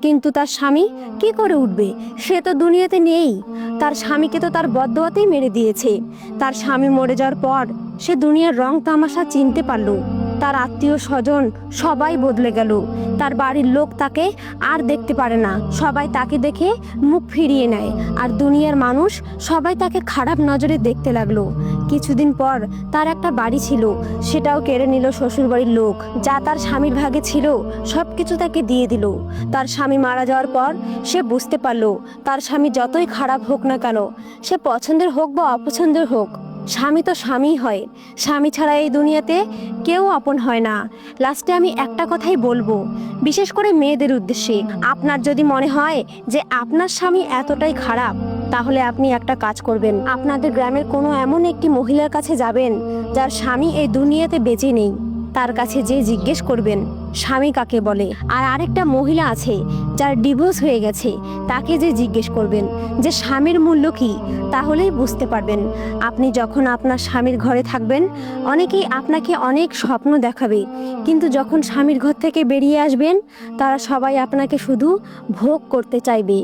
কিন্তু তার স্বামী কি করে উঠবে? সে তো দুনিয়াতে নেই। তার স্বামীকে তো তার বদদোয়াতেই মেরে দিয়েছে। তার স্বামী মরে যাওয়ার পর সে দুনিয়ার রং তামাশা চিনতে পারল। তার আত্মীয় স্বজন সবাই বদলে গেল। তার বাড়ির লোক তাকে আর দেখতে পারে না, সবাই তাকে দেখে মুখ ফিরিয়ে নেয়। আর দুনিয়ার মানুষ সবাই তাকে খারাপ নজরে দেখতে লাগলো। কিছুদিন পর তার একটা বাড়ি ছিল, সেটাও কেড়ে নিল শ্বশুরবাড়ির লোক। যা তার স্বামীর ভাগে ছিল সব কিছু তাকে দিয়ে দিল। তার স্বামী মারা যাওয়ার পর সে বুঝতে পারলো তার স্বামী যতই খারাপ হোক না কেন, সে পছন্দের হোক বা অপছন্দের হোক, স্বামী তো স্বামীই হয়। স্বামী ছাড়া এই দুনিয়াতে কেউ আপন হয় না। লাস্টে আমি একটা কথাই বলবো, বিশেষ করে মেয়েদের উদ্দেশ্যে, আপনার যদি মনে হয় যে আপনার স্বামী এতটাই খারাপ, তাহলে আপনি একটা কাজ করবেন, আপনাদের গ্রামের কোনো এমন একটি মহিলার কাছে যাবেন যার স্বামী এই দুনিয়াতে বেঁচে নেই। তার কাছে যে জিজ্ঞেস করবেন স্বামী কাকে বলে। আর আরেকটা মহিলা আছে যার ডিভোর্স হয়ে গেছে, তাকে যে জিজ্ঞেস করবেন যে স্বামীর মূল্য কি, তাহলেই বুঝতে পারবেন। আপনি যখন আপনার স্বামীর ঘরে থাকবেন, অনেকেই আপনাকে অনেক স্বপ্ন দেখাবে, কিন্তু যখন স্বামীর ঘর থেকে বেরিয়ে আসবেন, তারা সবাই আপনাকে শুধু ভোগ করতে চাইবে।